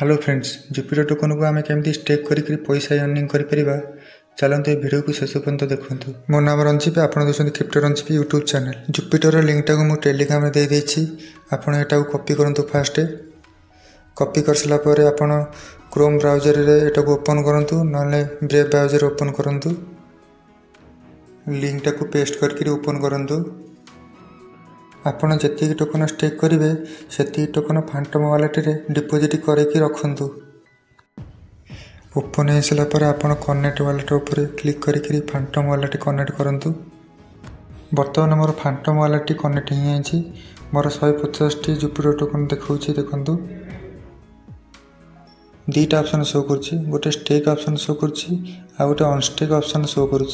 Hello friends, Jupiter token को आम केमी स्टेक करके पैसा अर्निंग कर चलते ये वीडियो को शेष पर्यंत देखूँ। मो नाम रंजीत, आप देखते crypto Ranjit YouTube channel. Jupiter link टाक मुझे टेलीग्राम दे देती, आपड़ यहाँ कॉपी करूँ। फास्ट कॉपी कर सारापर आप क्रोम ब्राउजर यहाँ ओपन करूँ, ना ब्रेव ब्राउजर ओपन करूँ। लिंक टाक पेस्ट करके ओपन करूँ। आपड़ जी टोकन स्टेक करेंगे से टोकन फैंटम वालेट रे डिपोजिट करके रखु। ओपन हो सारापर आप कनेक्ट वालेट उपर क्लिक करके फैंटम वालेट कनेक्ट करूँ। बर्तमान मोर फैंटम वालेट कनेक्ट हो मोर 150 जुपिटर टोकन देखा देखूँ। दुईटा ऑप्शन शो कर, गोटे स्टेक ऑप्शन शो कर, गोटे अनस्टेक ऑप्शन शो कर।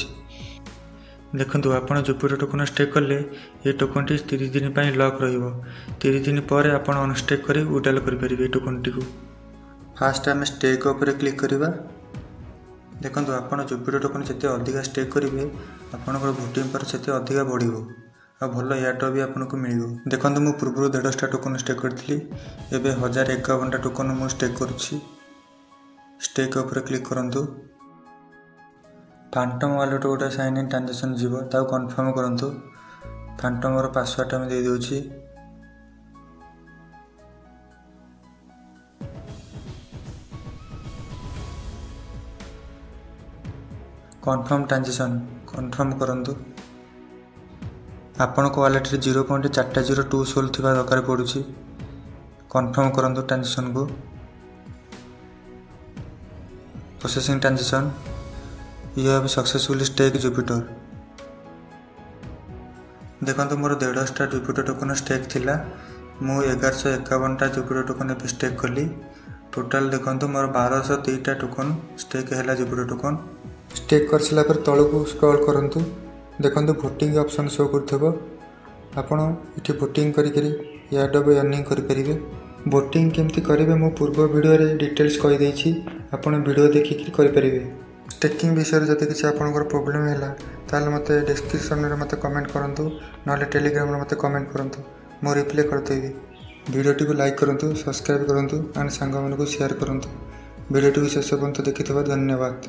देखो आप जुपिटर टोकन स्टेक कले ये टोकन टी 30 दिन पर लॉक रही। 30 दिन पर आप अनस्टेक कर विड्रॉल करेंगे टोकन टी। फास्ट आम स्टेक उपर क्लिक करवा। देखो आप जुपिटर टोकन जिते अधिका स्टेक करेंगे आपंकर भोटिंग पर से अधिका बढ़ आ भल एयरड्रॉप भी आपको मिल। देखो मुझे पूर्व 150 टोकन स्टेक करी, एवं 1051 टोकन मुझे स्टेक करुँची। स्टेक उपर क्लिक करूँ। फैंटम वालेट गोटे साइन इन ट्रांजेक्शन जीव कन्फर्म करूँ। फैंटम पासवर्ड आम दे दूची। कन्फर्म ट्रांजेक्शन कन्फर्म करूँ। आपण को वालेट 0.402 सोल थी दरकार पड़ुची। कन्फर्म करूँ ट्रांजेक्शन को। Processing transaction you have successfully stake Jupiter. देखो मोर 150 जुपिटर टोकन स्टेक थिला, मु 1151 जुपिटर टोकन ए स्टेक कली। टोटाल देखो मोर 1203 टोकन स्टेक है जुपिटर टोकन। स्टेक कर सारा पर तल को स्क्रॉल करूँ। देखो भोटिंग ऑप्शन शो कर आपड़ ये भोटिंग करड्रॉप अर्निंग करेंगे। भोटिंग केमती करेंगे मो पूर्व वीडियो रे डिटेल्स कहीदे, आप वीडियो देखिक करेंगे। स्टेकिंग विषय जब किसी आपंकर प्रोब्लेम है ताल मत डिस्क्रिप्शन में मत कमेंट करूँ, ना टेलीग्राम में मत कमेंट करूँ, मो रिप्लाई करदेवी। वीडियो को लाइक करूँ, सब्सक्राइब करूँ एंड सांग मानक शेयर करूँ। वीडियो को शेष पर्यंत देखि धन्यवाद।